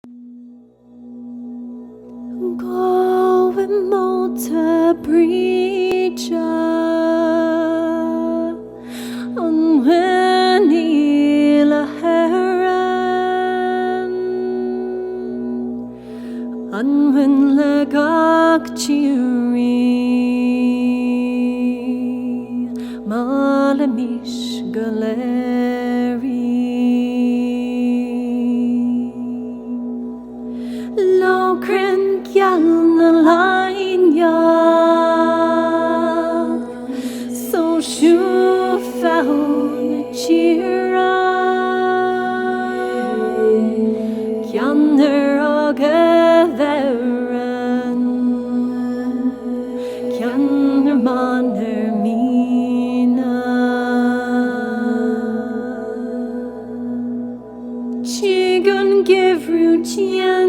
Go with Molta Brigid on Winnie la Heron on Win le Gachiri Malamish Galeri Logren Gyalna Lanya So Shu found Chira Kyanner Agaveran Kyanner Maner Mina Chigun Givru Chien